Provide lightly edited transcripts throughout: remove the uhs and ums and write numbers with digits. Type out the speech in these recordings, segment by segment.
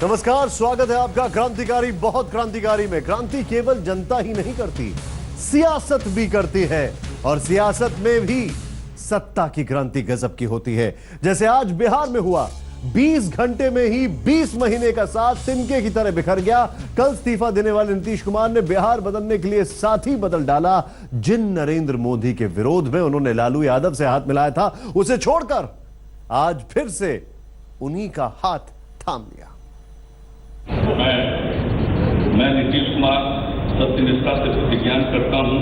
नमस्कार, स्वागत है आपका क्रांतिकारी बहुत क्रांतिकारी में। क्रांति केवल जनता ही नहीं करती, सियासत भी करती है, और सियासत में भी सत्ता की क्रांति गजब की होती है। जैसे आज बिहार में हुआ, 20 घंटे में ही 20 महीने का साथ तिनके की तरह बिखर गया। कल इस्तीफा देने वाले नीतीश कुमार ने बिहार बदलने के लिए साथी बदल डाला। जिन नरेंद्र मोदी के विरोध में उन्होंने लालू यादव से हाथ मिलाया था, उसे छोड़कर आज फिर से उन्हीं का हाथ थाम लिया। मैं नीतीश कुमार सत्यनिष्ठा से प्रतिज्ञा करता हूं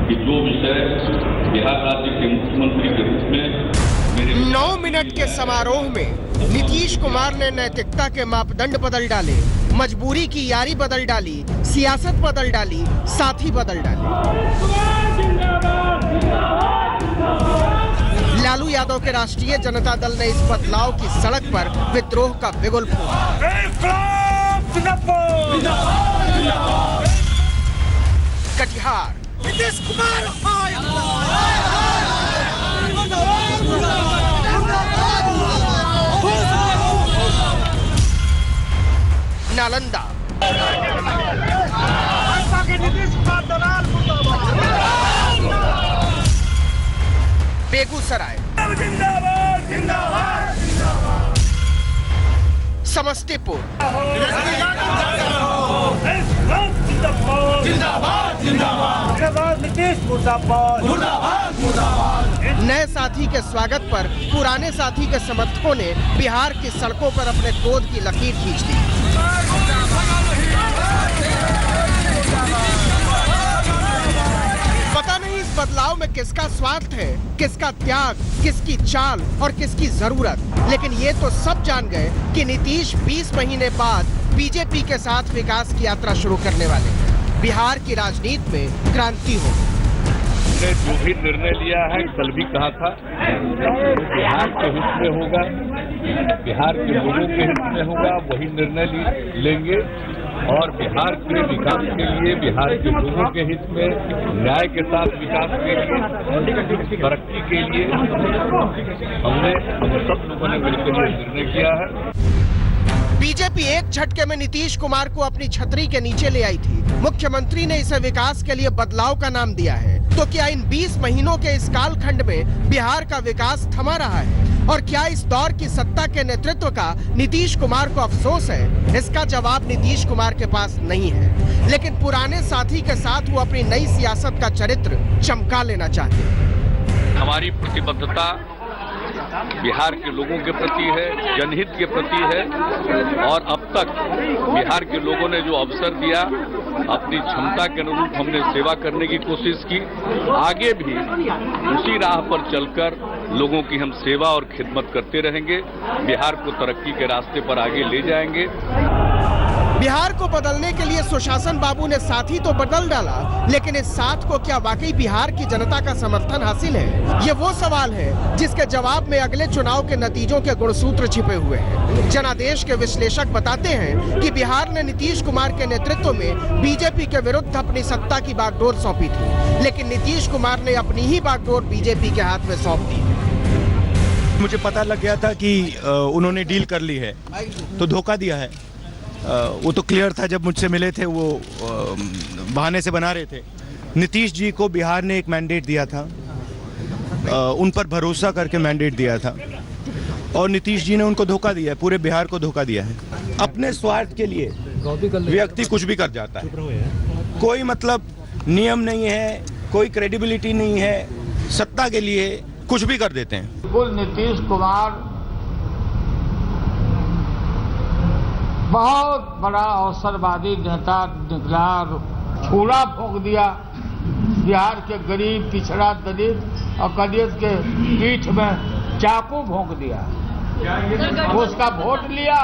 कि जो विषय बिहार राज्य के मुख्यमंत्री के रूप में मेरे 9 मिनट के समारोह में नीतीश कुमार ने नैतिकता के मापदंड बदल डाले, मजबूरी की यारी बदल डाली, सियासत बदल डाली, साथी बदल डाले। लालू यादव के राष्ट्रीय जनता दल ने इस बदलाव की सड़क पर विद्रोह का बिगुल फूंका। कटिहार नीतीश कुमार नालंदा बेगूसराय समस्तीपुर नए साथी के स्वागत पर पुराने साथी के समर्थकों ने बिहार की सड़कों पर अपने क्रोध की लकीर खींच दी। पता नहीं इस बदलाव में किसका स्वार्थ है, किसका त्याग, किसकी चाल और किसकी जरूरत, लेकिन ये तो सब जान गए कि नीतीश 20 महीने बाद बीजेपी के साथ विकास की यात्रा शुरू करने वाले हैं। बिहार की राजनीति में क्रांति हो। ने जो भी निर्णय लिया है, कल भी कहा था, बिहार के हित में होगा, बिहार के लोगों के हित में होगा, वही निर्णय लेंगे और बिहार के विकास के लिए, बिहार के लोगों के हित में, न्याय के साथ विकास के लिए, तरक्की के लिए हम सब लोगों ने मिलकर ये निर्णय किया है। बीजेपी एक झटके में नीतीश कुमार को अपनी छतरी के नीचे ले आई थी। मुख्यमंत्री ने इसे विकास के लिए बदलाव का नाम दिया है। तो क्या इन 20 महीनों के इस कालखंड में बिहार का विकास थमा रहा है? और क्या इस दौर की सत्ता के नेतृत्व का नीतीश कुमार को अफसोस है? इसका जवाब नीतीश कुमार के पास नहीं है, लेकिन पुराने साथी के साथ वो अपनी नई सियासत का चरित्र चमका लेना चाहते हैं। हमारी प्रतिबद्धता बिहार के लोगों के प्रति है, जनहित के प्रति है, और अब तक बिहार के लोगों ने जो अवसर दिया, अपनी क्षमता के अनुरूप हमने सेवा करने की कोशिश की। आगे भी उसी राह पर चलकर लोगों की हम सेवा और खिदमत करते रहेंगे, बिहार को तरक्की के रास्ते पर आगे ले जाएंगे। बिहार को बदलने के लिए सुशासन बाबू ने साथी तो बदल डाला, लेकिन इस साथ को क्या वाकई बिहार की जनता का समर्थन हासिल है? ये वो सवाल है जिसके जवाब में अगले चुनाव के नतीजों के गुणसूत्र छिपे हुए हैं। जनादेश के विश्लेषक बताते हैं कि बिहार ने नीतीश कुमार के नेतृत्व में बीजेपी के विरुद्ध अपनी सत्ता की बागडोर सौंपी थी, लेकिन नीतीश कुमार ने अपनी ही बागडोर बीजेपी के हाथ में सौंप दी। मुझे पता लग गया था कि उन्होंने डील कर ली है, तो धोखा दिया है। वो तो क्लियर था, जब मुझसे मिले थे वो बहाने से बना रहे थे। नीतीश जी को बिहार ने एक मैंडेट दिया था, उन पर भरोसा करके मैंडेट दिया था, और नीतीश जी ने उनको धोखा दिया है, पूरे बिहार को धोखा दिया है। अपने स्वार्थ के लिए व्यक्ति कुछ भी कर जाता है, कोई मतलब नियम नहीं है, कोई क्रेडिबिलिटी नहीं है, सत्ता के लिए कुछ भी कर देते हैं। नीतीश कुमार बहुत बड़ा अवसरवादी नेता निकला, छूरा फूंक दिया बिहार के गरीब, पिछड़ा दलित और दलित के पीठ में चाकू भोंक दिया। उसका वोट लिया,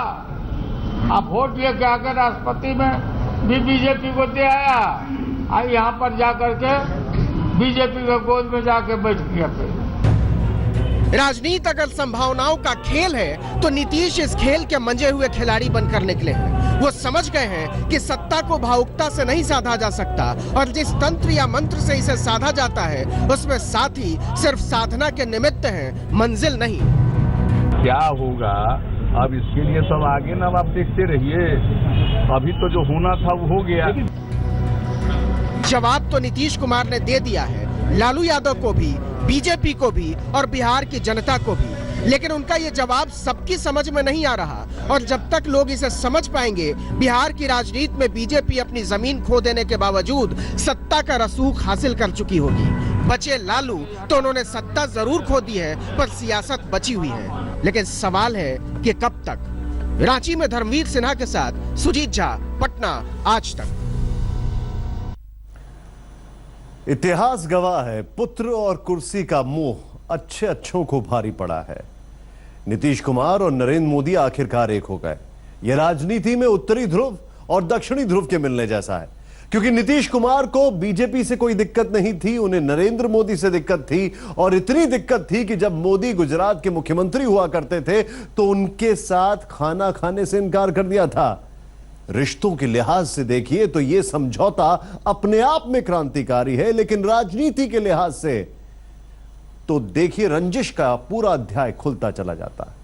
अब वोट लेके आकर राष्ट्रपति में भी बीजेपी को दे आया, और यहाँ पर जाकर के बीजेपी के गोद में जाके बैठ गया। फिर राजनीति अगर संभावनाओं का खेल है, तो नीतीश इस खेल के मंजे हुए खिलाड़ी बनकर निकले हैं। वो समझ गए हैं कि सत्ता को भावुकता से नहीं साधा जा सकता, और जिस तंत्र या मंत्र से इसे साधा जाता है, उसमें साथी सिर्फ साधना के निमित्त हैं, मंजिल नहीं। क्या होगा अब इसके लिए सब आगे ना आप देखते रहिए, अभी तो जो होना था वो हो गया। जवाब तो नीतीश कुमार ने दे दिया है, लालू यादव को भी, बीजेपी को भी और बिहार की जनता को भी। लेकिन उनका ये जवाब सबकी समझ में नहीं आ रहा और जब तक लोग इसे समझ पाएंगे, बिहार की राजनीति में बीजेपी अपनी जमीन खो देने के बावजूद सत्ता का रसूख हासिल कर चुकी होगी। बचे लालू तो उन्होंने सत्ता जरूर खो दी है, पर सियासत बची हुई है। लेकिन सवाल है कि कब तक। रांची में धर्मवीर सिन्हा के साथ सुजीत झा, पटना, आज तक। इतिहास गवाह है, पुत्र और कुर्सी का मोह अच्छे अच्छों को भारी पड़ा है। नीतीश कुमार और नरेंद्र मोदी आखिरकार एक हो गए। यह राजनीति में उत्तरी ध्रुव और दक्षिणी ध्रुव के मिलने जैसा है, क्योंकि नीतीश कुमार को बीजेपी से कोई दिक्कत नहीं थी, उन्हें नरेंद्र मोदी से दिक्कत थी। और इतनी दिक्कत थी कि जब मोदी गुजरात के मुख्यमंत्री हुआ करते थे तो उनके साथ खाना खाने से इनकार कर दिया था। रिश्तों के लिहाज से देखिए तो यह समझौता अपने आप में क्रांतिकारी है, लेकिन राजनीति के लिहाज से तो देखिए रंजिश का पूरा अध्याय खुलता चला जाता है।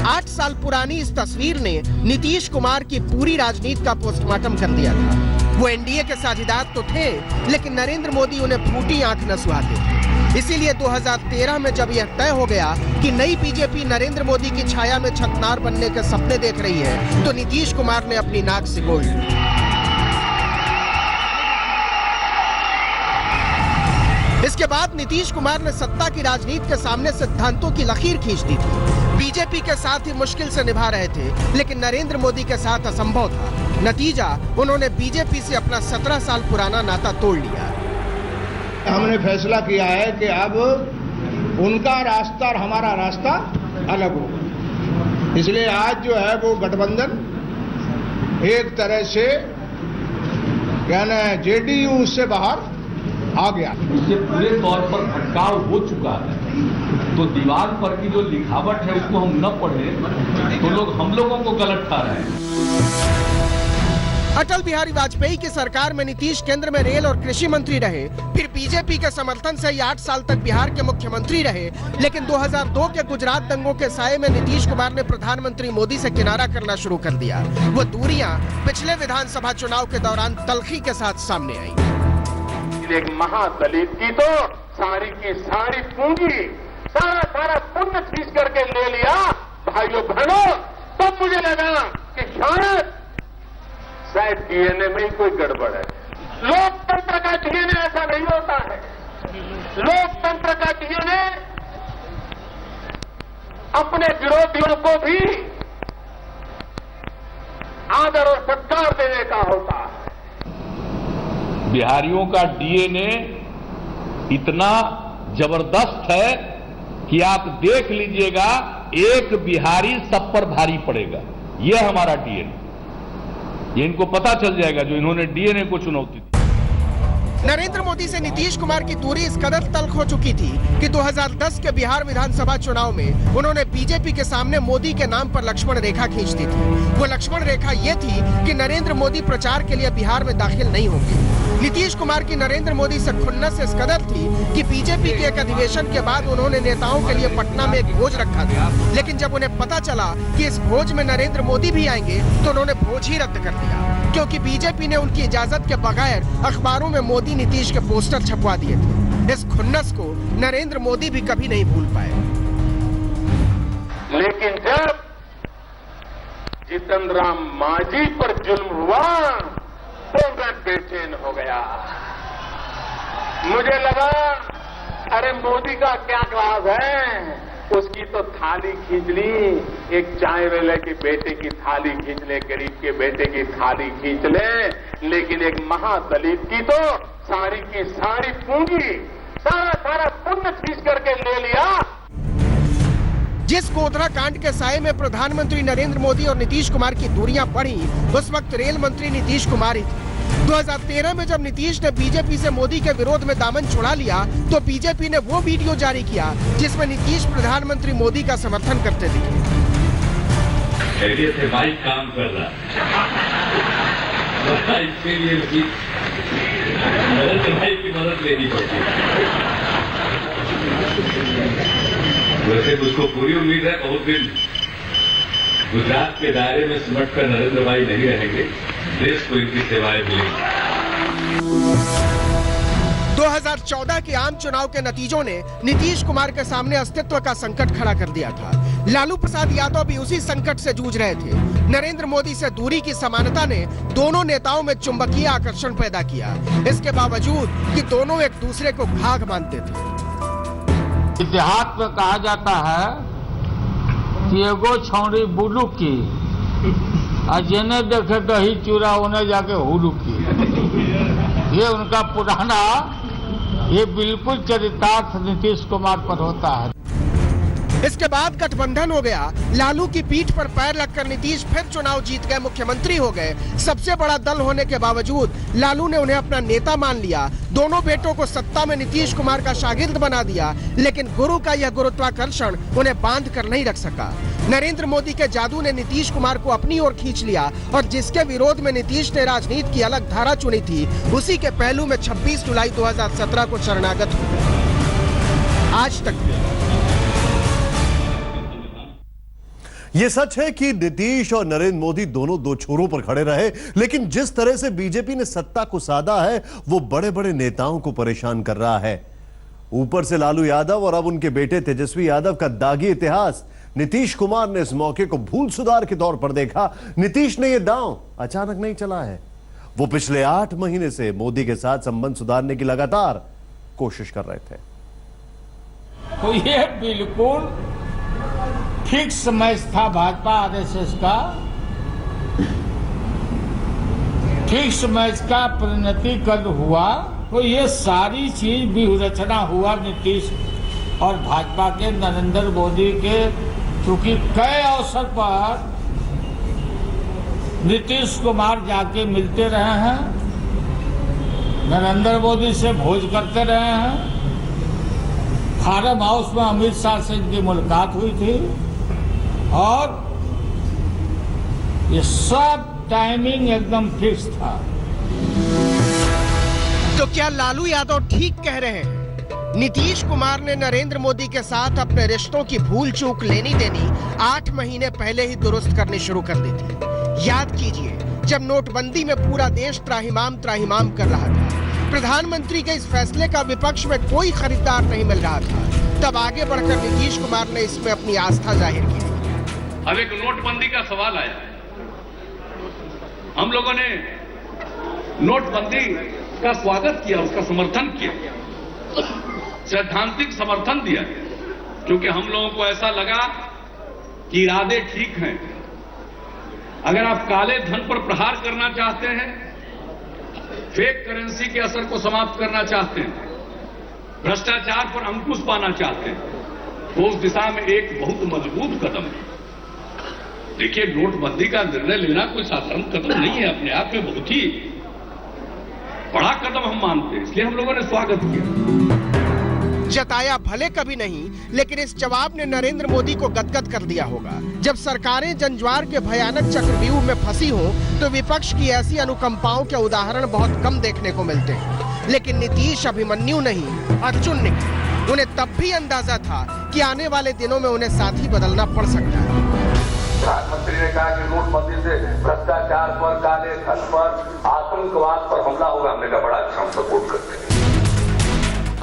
8 साल पुरानी इस तस्वीर ने नीतीश कुमार की पूरी राजनीति का पोस्टमार्टम कर दिया था। वो एनडीए के साझेदार तो थे, लेकिन नरेंद्र मोदी उन्हें फूटी आंख न सुहाते थे। इसीलिए 2013 में जब यह तय हो गया कि नई बीजेपी नरेंद्र मोदी की छाया में छतनार बनने के सपने देख रही है, तो नीतीश कुमार ने अपनी नाक सिकोड़ ली। इसके बाद नीतीश कुमार ने सत्ता की राजनीति के सामने सिद्धांतों की लकीर खींच दी थी। बीजेपी के साथ ही मुश्किल से निभा रहे थे, लेकिन नरेंद्र मोदी के साथ असंभव था। नतीजा, उन्होंने बीजेपी से अपना 17 साल पुराना नाता तोड़ लिया। हमने फैसला किया है कि अब उनका रास्ता और हमारा रास्ता अलग होगा। इसलिए आज जो है वो गठबंधन एक तरह से यानी जेडीयू से बाहर आ गया। इससे पूरे तौर पर भटकाव हो चुका है, तो दीवार पर की जो लिखावट है उसको हम न पढ़े तो लोग हम लोगों को गलत ठा रहे हैं। अटल बिहारी वाजपेयी की सरकार में नीतीश केंद्र में रेल और कृषि मंत्री रहे, फिर बीजेपी के समर्थन से 8 साल तक बिहार के मुख्यमंत्री रहे। लेकिन 2002 के गुजरात दंगों के साये में नीतीश कुमार ने प्रधानमंत्री मोदी से किनारा करना शुरू कर दिया। वो दूरियां पिछले विधानसभा चुनाव के दौरान तल्खी के साथ सामने आई। एक महादलित की तो सारी की सारी पूंजी, सारा पुण्य खींच करके ले लिया। भाइयों बहनों, तब मुझे लगा कि शायद डीएनए में ही कोई गड़बड़ है। लोकतंत्र का डीएनए ऐसा नहीं होता है। लोकतंत्र का डीएनए अपने विरोधियों को भी आदर और सत्कार देने का होता है। बिहारियों का डीएनए इतना जबरदस्त है कि आप देख लीजिएगा, एक बिहारी सब पर भारी पड़ेगा। यह हमारा डीएनए, ये इनको पता चल जाएगा जो इन्होंने डीएनए को चुनौती दी। नरेंद्र मोदी से नीतीश कुमार की दूरी इस कदर तल्ख हो चुकी थी कि 2010 के बिहार विधानसभा चुनाव में उन्होंने बीजेपी के सामने मोदी के नाम पर लक्ष्मण रेखा खींच दी थी। वो लक्ष्मण रेखा ये थी कि नरेंद्र मोदी प्रचार के लिए बिहार में दाखिल नहीं होंगे। नीतीश कुमार की नरेंद्र मोदी से खुन्नस इस कदर थी कि बीजेपी के एक अधिवेशन के बाद उन्होंने नेताओं के लिए पटना में एक भोज रखा था, लेकिन जब उन्हें पता चला कि इस भोज में नरेंद्र मोदी भी आएंगे तो उन्होंने भोज ही रद्द कर दिया, क्योंकि बीजेपी ने उनकी इजाजत के बगैर अखबारों में मोदी नीतीश के पोस्टर छपवा दिए थे। इस खुन्नस को नरेंद्र मोदी भी कभी नहीं भूल पाए। लेकिन जब जीतन राम मांझी पर जुल्म हुआ तो मैं बेचैन हो गया। मुझे लगा अरे मोदी का क्या क्लास है, उसकी तो थाली खींच ली, एक चाय वाले के बेटे की थाली खींच ले, गरीब के बेटे की थाली खींच ले, लेकिन एक महादलित की तो सारी की सारी पूंजी, सारा पुण्य खींच करके ले लिया। जिस गोधरा कांड के साये में प्रधानमंत्री नरेंद्र मोदी और नीतीश कुमार की दूरियां बढ़ी, उस वक्त रेल मंत्री नीतीश कुमार ही थे। 2013 में जब नीतीश ने बीजेपी से मोदी के विरोध में दामन छुड़ा लिया तो बीजेपी ने वो वीडियो जारी किया जिसमें नीतीश प्रधानमंत्री मोदी का समर्थन करते दिखे। से भाई काम कर रहा है, इसके लिए भाई की मदद लेनी पड़ती है। वैसे मुझको पूरी उम्मीद है बहुत दिन गुजरात के दायरे में सिमट कर नरेंद्र भाई नहीं रहेंगे, देश को इनकी सेवाएं मिलेंगी। 2014 के आम चुनाव के नतीजों ने नीतीश कुमार के सामने अस्तित्व का संकट खड़ा कर दिया था। लालू प्रसाद यादव भी उसी संकट से जूझ रहे थे। नरेंद्र मोदी से दूरी की समानता ने दोनों नेताओं में चुंबकीय आकर्षण पैदा किया, इसके बावजूद कि दोनों एक दूसरे को भाग मानते थे। इतिहास में कहा जाता है कि एगो छौड़ी बुलू की और जिन्हें देखे दही चूरा उन्हें जाके हुलू की। ये उनका पुराना, ये बिल्कुल चरितार्थ नीतीश कुमार पर होता है। इसके बाद गठबंधन हो गया। लालू की पीठ पर पैर रखकर नीतीश फिर चुनाव जीत गए, मुख्यमंत्री हो गए। सबसे बड़ा दल होने के बावजूद लालू ने उन्हें अपना नेता मान लिया। दोनों बेटों को सत्ता में नीतीश कुमार का शागिर्द बना दिया, लेकिन गुरु का यह गुरुत्वाकर्षण उन्हें बांध कर नहीं रख सका। नरेंद्र मोदी के जादू ने नीतीश कुमार को अपनी ओर खींच लिया और जिसके विरोध में नीतीश ने राजनीति की अलग धारा चुनी थी, उसी के पहलू में 26 जुलाई 2017 को शरणागत हो गए। आज तक यह सच है कि नीतीश और नरेंद्र मोदी दोनों दो छोरों पर खड़े रहे, लेकिन जिस तरह से बीजेपी ने सत्ता को साधा है वो बड़े बड़े नेताओं को परेशान कर रहा है। ऊपर से लालू यादव और अब उनके बेटे तेजस्वी यादव का दागी इतिहास। नीतीश कुमार ने इस मौके को भूल सुधार के तौर पर देखा। नीतीश ने यह दांव अचानक नहीं चला है, वो पिछले 8 महीने से मोदी के साथ संबंध सुधारने की लगातार कोशिश कर रहे थे। तो ये बिल्कुल फिक्स मैच था भाजपा आरएसएस का, फिक्स मैच का परिणति कल हुआ। तो ये सारी चीज व्यूहरचना हुआ नीतीश और भाजपा के, नरेंद्र मोदी के, क्योंकि कई अवसर पर नीतीश कुमार जाके मिलते रहे हैं, नरेंद्र मोदी से भोज करते रहे हैं। फार्म हाउस में अमित शाह से इनकी मुलाकात हुई थी और ये सब टाइमिंग एकदम फिक्स था। तो क्या लालू यादव ठीक कह रहे हैं? नीतीश कुमार ने नरेंद्र मोदी के साथ अपने रिश्तों की भूल चूक लेनी देनी 8 महीने पहले ही दुरुस्त करनी शुरू कर दी थी। याद कीजिए, जब नोटबंदी में पूरा देश त्राहिमाम कर रहा था, प्रधानमंत्री के इस फैसले का विपक्ष में कोई खरीदार नहीं मिल रहा था, तब आगे बढ़कर नीतीश कुमार ने इसमें अपनी आस्था जाहिर की। अब एक नोटबंदी का सवाल आया। हम लोगों ने नोटबंदी का स्वागत किया, उसका समर्थन किया, सैद्धांतिक समर्थन दिया, क्योंकि हम लोगों को ऐसा लगा कि इरादे ठीक हैं। अगर आप काले धन पर प्रहार करना चाहते हैं, फेक करेंसी के असर को समाप्त करना चाहते हैं, भ्रष्टाचार पर अंकुश पाना चाहते हैं, तो उस दिशा में एक बहुत मजबूत कदम है। देखिए, नोटबंदी का निर्णय लेना कोई साधारण कदम नहीं है, अपने आप में बहुत ही बड़ा कदम हम मानते हैं, इसलिए हम लोगों ने स्वागत किया। जताया भले कभी नहीं, लेकिन इस जवाब ने नरेंद्र मोदी को गदगद कर दिया होगा। जब सरकारें जनज्वार के भयानक चक्रव्यूह में फंसी हो, तो विपक्ष की ऐसी अनुकंपाओं के उदाहरण बहुत कम देखने को मिलते हैं। लेकिन नीतीश अभिमन्यु नहीं, अर्जुन निकले। उन्हें तब भी अंदाजा था कि आने वाले दिनों में उन्हें साथी बदलना पड़ सकता है। प्रधानमंत्री ने कहा कि नोटबंदी से भ्रष्टाचार पर, काले धन पर, आतंकवाद पर हमला होगा। हमने कहा बड़ा अच्छा, हम सपोर्ट करते हैं।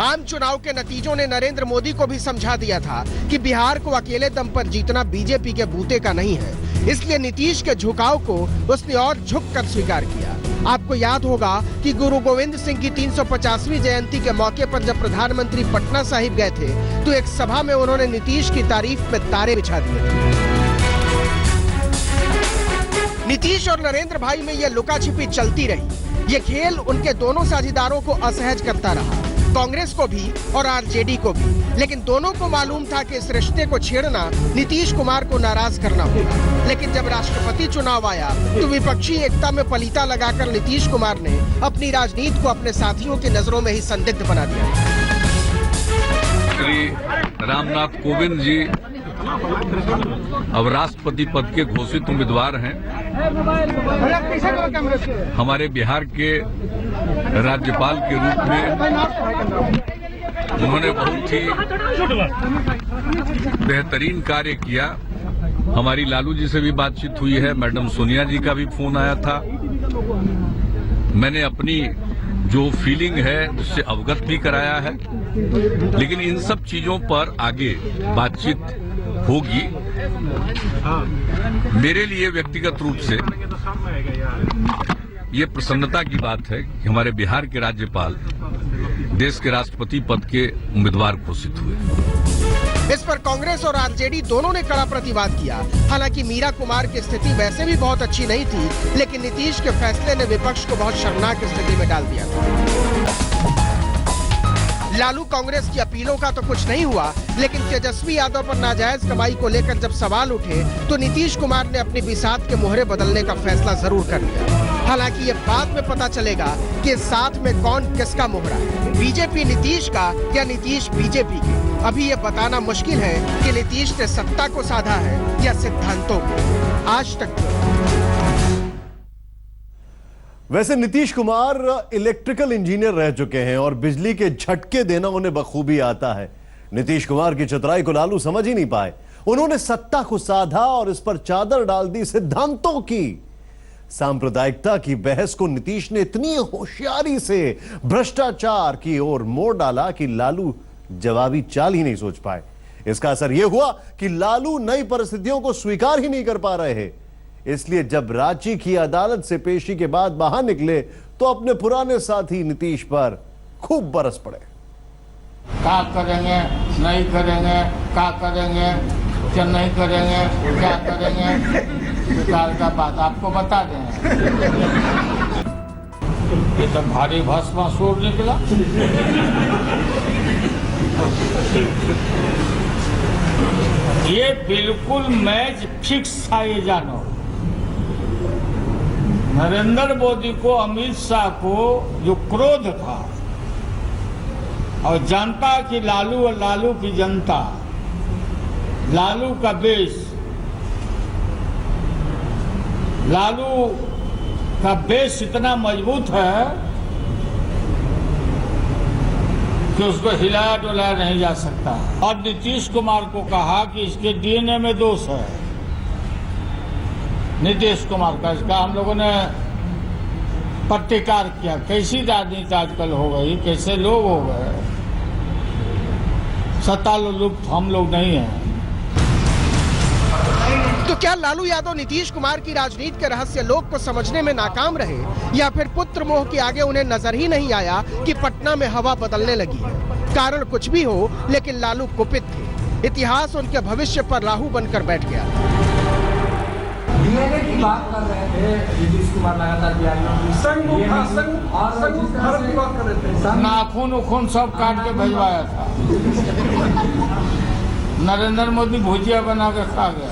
आम चुनाव के नतीजों ने नरेंद्र मोदी को भी समझा दिया था कि बिहार को अकेले दम पर जीतना बीजेपी के बूते का नहीं है, इसलिए नीतीश के झुकाव को उसने और झुककर स्वीकार किया। आपको याद होगा कि गुरु गोविंद सिंह की 350वीं जयंती के मौके पर जब प्रधानमंत्री पटना साहिब गए थे, तो एक सभा में उन्होंने नीतीश की तारीफ में तारे बिछा दिए थे। नीतीश और नरेंद्र भाई में यह लुका छिपी चलती रही। ये खेल उनके दोनों साझेदारों को असहज करता रहा, कांग्रेस को भी और आरजेडी को भी। लेकिन दोनों को मालूम था कि इस रिश्ते को छेड़ना नीतीश कुमार को नाराज करना होगा। लेकिन जब राष्ट्रपति चुनाव आया, तो विपक्षी एकता में पलीता लगाकर नीतीश कुमार ने अपनी राजनीति को अपने साथियों की नजरों में ही संदिग्ध बना दिया। श्री रामनाथ कोविंद जी अब राष्ट्रपति पद के घोषित उम्मीदवार हैं। हमारे बिहार के राज्यपाल के रूप में उन्होंने बहुत ही बेहतरीन कार्य किया। हमारी लालू जी से भी बातचीत हुई है, मैडम सोनिया जी का भी फोन आया था। मैंने अपनी जो फीलिंग है उससे अवगत भी कराया है, लेकिन इन सब चीजों पर आगे बातचीत होगी। मेरे लिए व्यक्तिगत रूप से ये प्रसन्नता की बात है कि हमारे बिहार के राज्यपाल देश के राष्ट्रपति पद के उम्मीदवार घोषित हुए। इस पर कांग्रेस और आरजेडी दोनों ने कड़ा प्रतिवाद किया। हालांकि मीरा कुमार की स्थिति वैसे भी बहुत अच्छी नहीं थी, लेकिन नीतीश के फैसले ने विपक्ष को बहुत शर्मनाक स्थिति में डाल दिया था। लालू कांग्रेस की अपीलों का तो कुछ नहीं हुआ, लेकिन तेजस्वी यादव पर नाजायज कमाई को लेकर जब सवाल उठे तो नीतीश कुमार ने अपनी बिसात के मोहरे बदलने का फैसला जरूर कर लिया। हालांकि ये बाद में पता चलेगा कि साथ में कौन किसका मोहरा है, बीजेपी नीतीश का या नीतीश बीजेपी की। अभी ये बताना मुश्किल है कि नीतीश ने सत्ता को साधा है या सिद्धांतों को। आज तक वैसे नीतीश कुमार इलेक्ट्रिकल इंजीनियर रह चुके हैं और बिजली के झटके देना उन्हें बखूबी आता है। नीतीश कुमार की चतुराई को लालू समझ ही नहीं पाए। उन्होंने सत्ता को साधा और इस पर चादर डाल दी सिद्धांतों की। सांप्रदायिकता की बहस को नीतीश ने इतनी होशियारी से भ्रष्टाचार की ओर मोड़ डाला कि लालू जवाबी चाल ही नहीं सोच पाए। इसका असर यह हुआ कि लालू नई परिस्थितियों को स्वीकार ही नहीं कर पा रहे हैं। इसलिए जब रांची की अदालत से पेशी के बाद बाहर निकले तो अपने पुराने साथी नीतीश पर खूब बरस पड़े। क्या करेंगे, नहीं करेंगे, क्या करेंगे, क्या नहीं करेंगे, क्या करेंगे, विकास का बात आपको बता दें। ये तो भारी भस्मासुर निकला। ये बिल्कुल मैच फिक्स था। ये जानो, नरेंद्र मोदी को, अमित शाह को जो क्रोध था और जनता की लालू और लालू की जनता, लालू का बेस, लालू का बेस इतना मजबूत है कि उसको हिलाया डुलाया नहीं जा सकता। और नीतीश कुमार को कहा कि इसके डीएनए में दोष है। नीतीश कुमार का इसका हम लोगों ने प्रतिकार किया। कैसी राजनीति आजकल हो गई, कैसे लोग हो गए। सत्तालुप्त हम लोग नहीं हैं। तो क्या लालू यादव नीतीश कुमार की राजनीति के रहस्य लोग को समझने में नाकाम रहे, या फिर पुत्र मोह के आगे उन्हें नजर ही नहीं आया कि पटना में हवा बदलने लगी है। कारण कुछ भी हो, लेकिन लालू कुपित थे। इतिहास उनके भविष्य पर राहु बनकर बैठ गया। डीएनए की बात कर रहे थे नीतीश कुमार, लगातार नाखून उखून सब काट के भिजवाया था। नरेंद्र मोदी भुजिया बना के खा गया।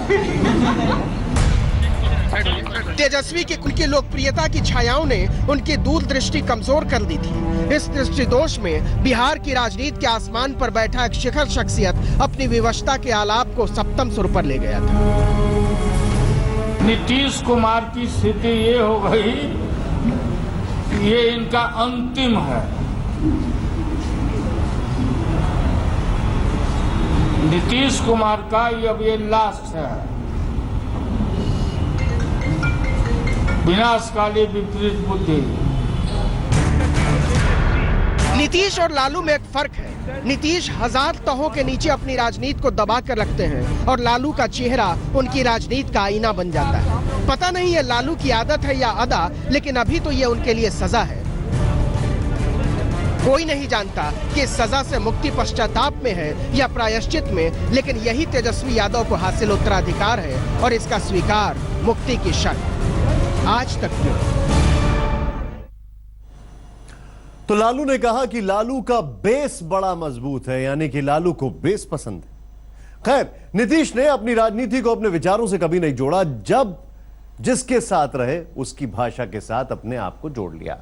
तेजस्वी की कुल की लोकप्रियता की छायाओं ने उनकी दूरदृष्टि कमजोर कर दी थी। इस दृष्टिदोष में बिहार की राजनीति के आसमान पर बैठा एक शिखर शख्सियत अपनी विवशता के आलाप को सप्तम सुर पर ले गया था। नीतीश कुमार की स्थिति ये हो गई, ये इनका अंतिम है। नीतीश कुमार का ये अब ये लास्ट है। विनाशकाली विपरीत बुद्धि। नीतीश और लालू में एक फर्क है। नीतीश हजार तहों के नीचे अपनी राजनीति को दबा कर रखते हैं और लालू का चेहरा उनकी राजनीति का आईना बन जाता है। पता नहीं ये लालू की आदत है या अदा, लेकिन अभी तो ये उनके लिए सजा है। कोई नहीं जानता कि इस सजा से मुक्ति पश्चाताप में है या प्रायश्चित में, लेकिन यही तेजस्वी यादव को हासिल उत्तराधिकार है और इसका स्वीकार मुक्ति की शर्त। आज तक क्यों? तो लालू ने कहा कि लालू का बेस बड़ा मजबूत है, यानी कि लालू को बेस पसंद है। खैर, नीतीश ने अपनी राजनीति को अपने विचारों से कभी नहीं जोड़ा। जब जिसके साथ रहे उसकी भाषा के साथ अपने आप को जोड़ लिया।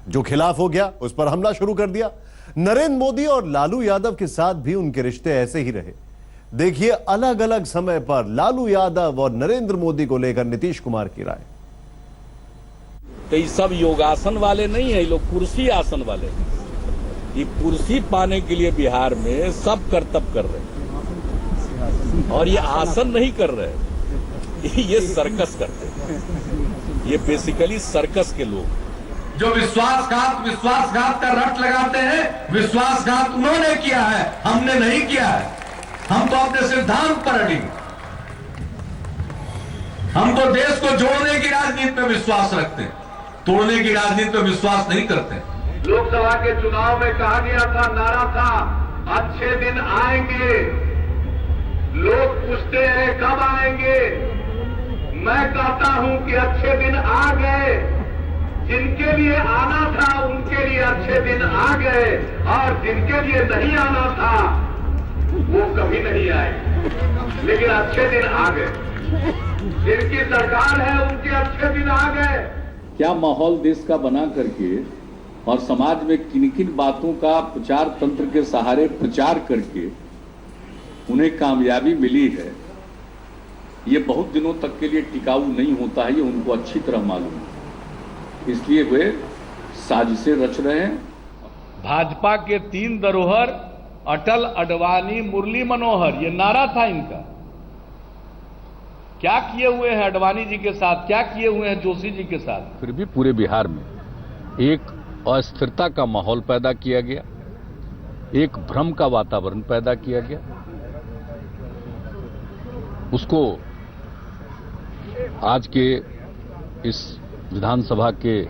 जो खिलाफ हो गया उस पर हमला शुरू कर दिया। नरेंद्र मोदी और लालू यादव के साथ भी उनके रिश्ते ऐसे ही रहे। देखिए अलग अलग समय पर लालू यादव और नरेंद्र मोदी को लेकर नीतीश कुमार की राय। तो ये सब योगासन वाले नहीं है, ये लोग कुर्सी आसन वाले हैं। कि कुर्सी पाने के लिए बिहार में सब करतब कर रहे हैं और ये आसन नहीं कर रहे हैं, ये सर्कस करते हैं। ये बेसिकली सर्कस के लोग जो विश्वासघात का रट लगाते हैं, विश्वासघात उन्होंने किया है, हमने नहीं किया है। हम तो अपने सिद्धांत पर अड़ी, हम तो देश को जोड़ने की राजनीति में विश्वास रखते हैं, तोड़ने की राजनीति में विश्वास नहीं करते। लोकसभा के चुनाव में कहा गया था, नारा था, अच्छे दिन आएंगे। लोग पूछते हैं कब आएंगे, मैं कहता हूं कि अच्छे दिन आ गए। जिनके लिए आना था उनके लिए अच्छे दिन आ गए, और जिनके लिए नहीं आना था वो कभी नहीं आए, लेकिन अच्छे दिन आ गए। जिनकी सरकार है उनके अच्छे दिन आ गए। क्या माहौल देश का बना करके और समाज में किन किन बातों का प्रचार तंत्र के सहारे प्रचार करके उन्हें कामयाबी मिली है, ये बहुत दिनों तक के लिए टिकाऊ नहीं होता है, ये उनको अच्छी तरह मालूम है। इसलिए वे साजिशें रच रहे हैं। भाजपा के 3 धरोहर, अटल, अडवाणी, मुरली मनोहर, ये नारा था इनका। क्या किए हुए हैं अडवाणी जी के साथ, क्या किए हुए हैं जोशी जी के साथ? फिर भी पूरे बिहार में एक अस्थिरता का माहौल पैदा किया गया, एक भ्रम का वातावरण पैदा किया गया। उसको आज के इस विधानसभा के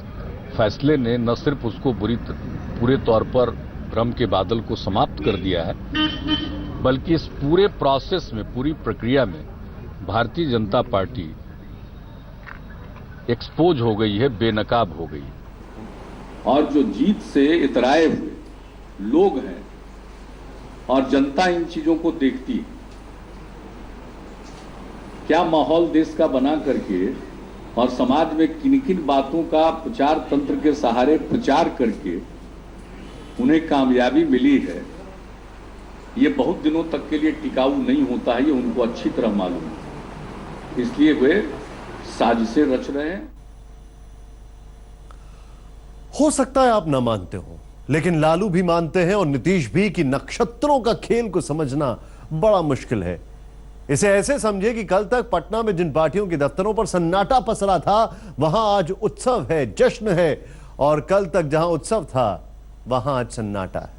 फैसले ने न सिर्फ उसको पूरे तौर पर भ्रम के बादल को समाप्त कर दिया है, बल्कि इस पूरे प्रोसेस में, पूरी प्रक्रिया में भारतीय जनता पार्टी एक्सपोज हो गई है, बेनकाब हो गई है। और जो जीत से इतराए हुए लोग हैं और जनता इन चीजों को देखती है, क्या माहौल देश का बना करके और समाज में किन किन बातों का प्रचार तंत्र के सहारे प्रचार करके उन्हें कामयाबी मिली है, ये बहुत दिनों तक के लिए टिकाऊ नहीं होता है, ये उनको अच्छी तरह मालूम है। इसलिए वे साजिशें रच रहे हैं। हो सकता है आप ना मानते हो, लेकिन लालू भी मानते हैं और नीतीश भी कि नक्षत्रों का खेल को समझना बड़ा मुश्किल है। इसे ऐसे समझे कि कल तक पटना में जिन पार्टियों के दफ्तरों पर सन्नाटा पसरा था, वहां आज उत्सव है, जश्न है, और कल तक जहां उत्सव था वहां आज सन्नाटा है।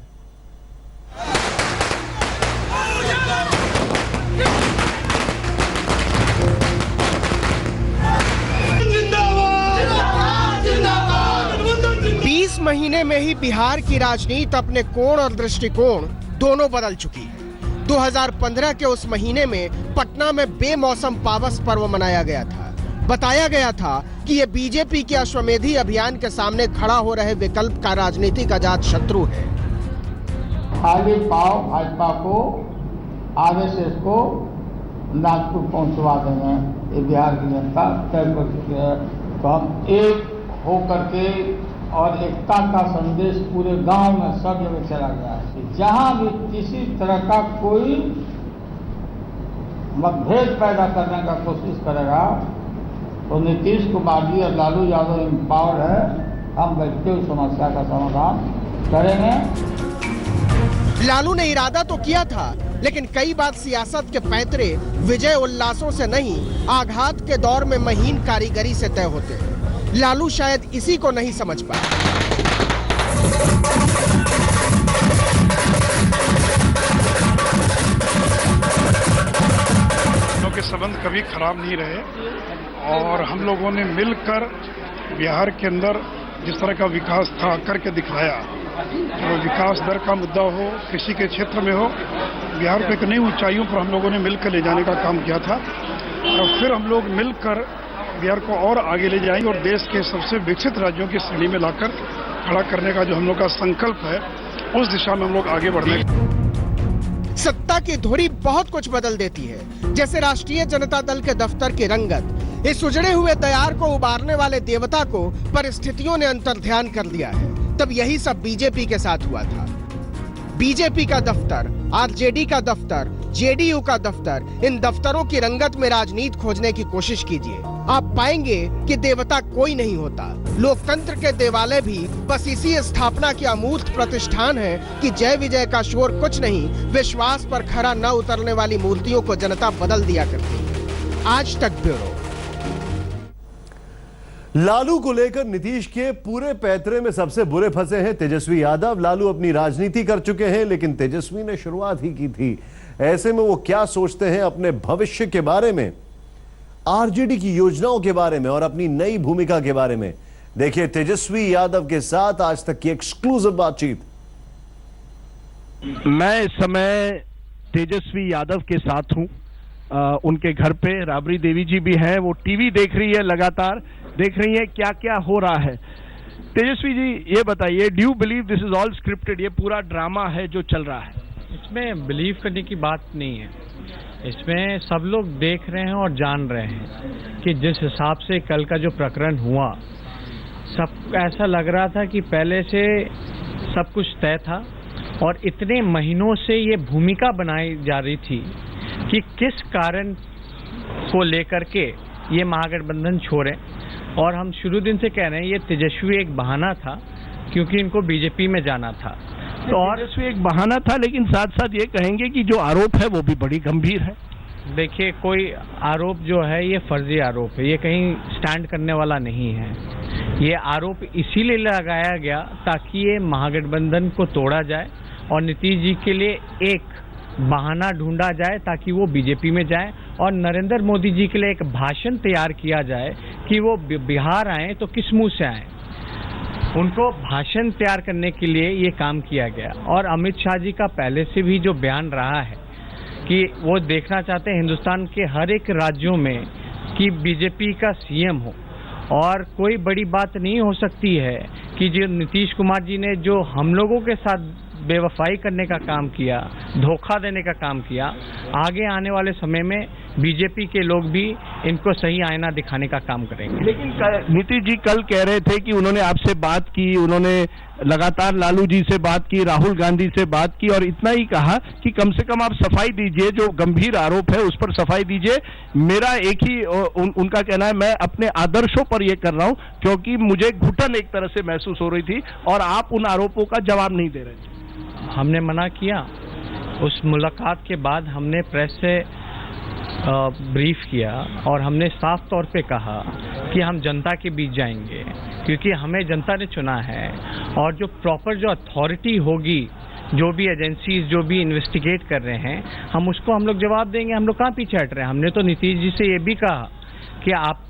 महीने में ही बिहार की राजनीति अपने कोण और दृष्टिकोण दोनों बदल चुकी है। 2015 के उस महीने में पटना में बेमौसम पावस पर्व मनाया गया था। बताया गया था कि ये बीजेपी के अश्वमेधी अभियान के सामने खड़ा हो रहे विकल्प का राजनीतिक अजात शत्रु है। खाली पाव भाजपा को, आरएसएस को नागपुर पहुंचवा देंगे, ये बिहार की जनता तय कर चुकी है। तो हम एक होकर के और एकता का संदेश पूरे गांव में सब जगह चला गया है। जहां भी किसी तरह का कोई मतभेद पैदा करने का कोशिश करेगा तो नीतीश कुमार जी और लालू यादव एम्पावर्ड है, हम बैठते उस समस्या का समाधान करेंगे। लालू ने इरादा तो किया था, लेकिन कई बार सियासत के पैतरे विजय उल्लासों से नहीं, आघात के दौर में महीन कारीगरी से तय होते हैं। लालू शायद इसी को नहीं समझ पाए। दोनों के संबंध कभी खराब नहीं रहे और हम लोगों ने मिलकर बिहार के अंदर जिस तरह का विकास था करके दिखाया। तो विकास दर का मुद्दा हो, कृषि के क्षेत्र में हो, बिहार को एक नई ऊंचाइयों पर हम लोगों ने मिलकर ले जाने का काम किया था। और फिर हम लोग मिलकर बिहार को और आगे ले जाएंगे और देश के सबसे विकसित राज्यों की श्रेणी में लाकर खड़ा करने का जो हम लोग का संकल्प है, उस दिशा में हम लोग आगे बढ़ने। सत्ता की धुरी बहुत कुछ बदल देती है, जैसे राष्ट्रीय जनता दल के दफ्तर की रंगत। इस उजड़े हुए दयार को उबारने वाले देवता को परिस्थितियों ने अंतर्ध्यान कर लिया है। तब यही सब बीजेपी के साथ हुआ था। बीजेपी का दफ्तर, आरजेडी का दफ्तर, जेडीयू का दफ्तर, इन दफ्तरों की रंगत में राजनीति खोजने की कोशिश कीजिए, आप पाएंगे कि देवता कोई नहीं होता, लोकतंत्र के देवालय भी बस इसी स्थापना की अमूर्त प्रतिष्ठान है कि जय विजय का शोर कुछ नहीं, विश्वास पर खरा न उतरने वाली मूर्तियों को जनता बदल दिया करती। आज तक ब्यूरो। लालू को लेकर नीतीश के पूरे पैतरे में सबसे बुरे फंसे हैं तेजस्वी यादव। लालू अपनी राजनीति कर चुके हैं, लेकिन तेजस्वी ने शुरुआत ही की थी। ऐसे में वो क्या सोचते हैं अपने भविष्य के बारे में, आरजेडी की योजनाओं के बारे में और अपनी नई भूमिका के बारे में, देखिए तेजस्वी यादव के साथ आज तक की एक्सक्लूसिव बातचीत। मैं इस समय तेजस्वी यादव के साथ हूं। उनके घर पे राबड़ी देवी जी भी हैं, वो टीवी देख रही है, लगातार देख रही है क्या क्या हो रहा है। तेजस्वी जी ये बताइए, do you believe this is all scripted? ये पूरा ड्रामा है जो चल रहा है? इसमें बिलीव करने की बात नहीं है। इसमें सब लोग देख रहे हैं और जान रहे हैं कि जिस हिसाब से कल का जो प्रकरण हुआ, सब ऐसा लग रहा था कि पहले से सब कुछ तय था और इतने महीनों से ये भूमिका बनाई जा रही थी कि किस कारण को लेकर के ये महागठबंधन छोड़े। और हम शुरू दिन से कह रहे हैं ये तेजस्वी एक बहाना था, क्योंकि इनको बीजेपी में जाना था। तो और तेजस्वी एक बहाना था, लेकिन साथ साथ ये कहेंगे कि जो आरोप है वो भी बड़ी गंभीर है। देखिए, कोई आरोप जो है ये फर्जी आरोप है, ये कहीं स्टैंड करने वाला नहीं है। ये आरोप इसीलिए लगाया गया ताकि ये महागठबंधन को तोड़ा जाए और नीतीश जी के लिए एक बहाना ढूंढा जाए ताकि वो बीजेपी में जाए, और नरेंद्र मोदी जी के लिए एक भाषण तैयार किया जाए कि वो बिहार आए तो किस मुंह से आए। उनको भाषण तैयार करने के लिए ये काम किया गया। और अमित शाह जी का पहले से भी जो बयान रहा है कि वो देखना चाहते हैं हिंदुस्तान के हर एक राज्यों में कि बीजेपी का सीएम हो। और कोई बड़ी बात नहीं हो सकती है कि जो नीतीश कुमार जी ने जो हम लोगों के साथ बेवफाई करने का काम किया, धोखा देने का काम किया, आगे आने वाले समय में बीजेपी के लोग भी इनको सही आईना दिखाने का काम करेंगे। लेकिन नीतीश जी कल कह रहे थे कि उन्होंने आपसे बात की, उन्होंने लगातार लालू जी से बात की, राहुल गांधी से बात की, और इतना ही कहा कि कम से कम आप सफाई दीजिए, जो गंभीर आरोप है उस पर सफाई दीजिए। मेरा एक ही उनका कहना है, मैं अपने आदर्शों पर यह कर रहा हूं क्योंकि मुझे घुटन एक तरह से महसूस हो रही थी और आप उन आरोपों का जवाब नहीं दे रहे थे। हमने मना किया। उस मुलाकात के बाद हमने प्रेस से ब्रीफ किया और हमने साफ तौर पे कहा कि हम जनता के बीच जाएंगे, क्योंकि हमें जनता ने चुना है। और जो प्रॉपर जो अथॉरिटी होगी, जो भी एजेंसीज जो भी इन्वेस्टिगेट कर रहे हैं, हम उसको हम लोग जवाब देंगे। हम लोग कहाँ पीछे हट रहे हैं। हमने तो नीतीश जी से ये भी कहा कि आपको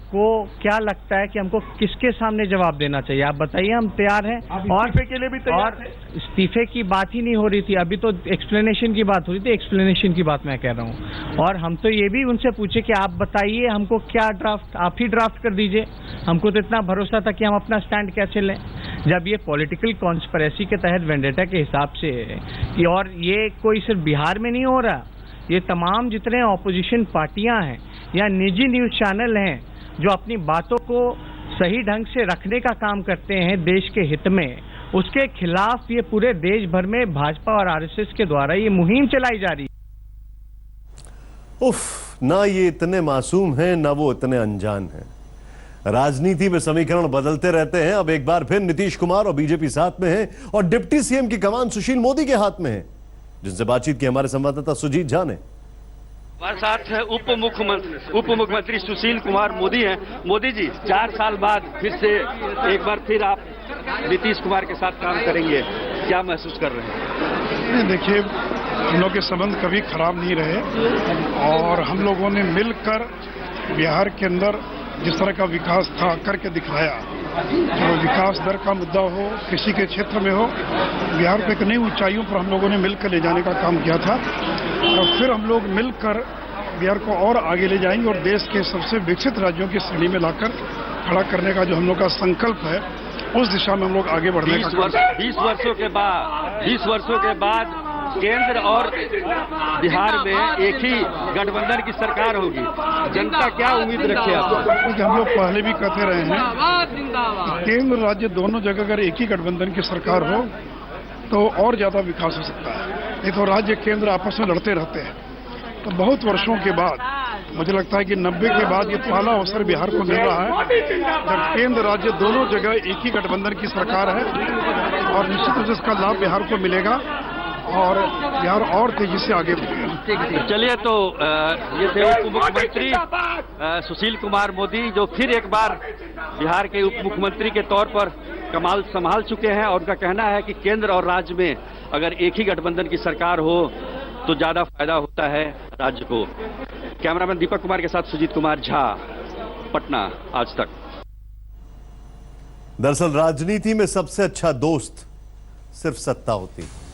क्या लगता है कि हमको किसके सामने जवाब देना चाहिए, आप बताइए, हम तैयार हैं। और इस्तीफे के लिए भी तैयार हैं। इस्तीफे की बात ही नहीं हो रही थी, अभी तो एक्सप्लेनेशन की बात हो रही थी। एक्सप्लेनेशन की बात मैं कह रहा हूँ। और हम तो ये भी उनसे पूछे कि आप बताइए हमको क्या ड्राफ्ट, आप ही ड्राफ्ट कर दीजिए। हमको तो इतना भरोसा था कि हम अपना स्टैंड कैसे लें, जब ये पॉलिटिकल कॉन्स्पिरेसी के तहत वेंडेटा के हिसाब से है। और ये कोई सिर्फ बिहार में नहीं हो रहा, ये तमाम जितने ऑपोजिशन पार्टियां हैं या निजी न्यूज चैनल हैं जो अपनी बातों को सही ढंग से रखने का काम करते हैं देश के हित में, उसके खिलाफ ये पूरे देश भर में भाजपा और आरएसएस के द्वारा ये मुहिम चलाई जा रही है। उफ, ना ये इतने मासूम हैं, ना वो इतने अनजान हैं। राजनीति में समीकरण बदलते रहते हैं। अब एक बार फिर नीतीश कुमार और बीजेपी साथ में है और डिप्टी सीएम की कमान सुशील मोदी के हाथ में है, जिनसे बातचीत की हमारे संवाददाता सुजीत झा ने। हमारे साथ उप मुख्यमंत्री सुशील कुमार मोदी हैं। मोदी जी, 4 साल बाद फिर से एक बार फिर आप नीतीश कुमार के साथ काम करेंगे, क्या महसूस कर रहे हैं? देखिए, हम लोग के संबंध कभी खराब नहीं रहे और हम लोगों ने मिलकर बिहार के अंदर जिस तरह का विकास था करके दिखाया। तो विकास दर का मुद्दा हो, कृषि के क्षेत्र में हो, बिहार को एक नई ऊंचाइयों पर हम लोगों ने मिलकर ले जाने का काम किया था। और फिर हम लोग मिलकर बिहार को और आगे ले जाएंगे और देश के सबसे विकसित राज्यों की श्रेणी में लाकर खड़ा करने का जो हम लोग का संकल्प है, उस दिशा में हम लोग आगे बढ़ने का 20 वर्षों के बाद केंद्र और बिहार में एक ही गठबंधन की सरकार होगी। जनता क्या उम्मीद रखे आप? हम लोग पहले भी कहते रहे हैं, केंद्र राज्य दोनों जगह अगर एक ही गठबंधन की सरकार हो तो और ज्यादा विकास हो सकता है। नहीं तो राज्य केंद्र आपस में लड़ते रहते हैं। तो बहुत वर्षों के बाद मुझे लगता है कि 90 के बाद ये पहला अवसर बिहार को मिल रहा है जब केंद्र राज्य दोनों जगह एक ही गठबंधन की सरकार है, और निश्चित रूप से इसका लाभ बिहार को मिलेगा और बिहार और तेजी से आगे बढ़ेगा। चलिए, तो ये थे उप मुख्यमंत्री सुशील कुमार मोदी, जो फिर एक बार बिहार के उप मुख्यमंत्री के तौर पर कमाल संभाल चुके हैं। और उनका कहना है कि केंद्र और राज्य में अगर एक ही गठबंधन की सरकार हो तो ज्यादा फायदा होता है राज्य को। कैमरामैन दीपक कुमार के साथ सुजीत कुमार झा, पटना, आज तक। दरअसल राजनीति में सबसे अच्छा दोस्त सिर्फ सत्ता होती है।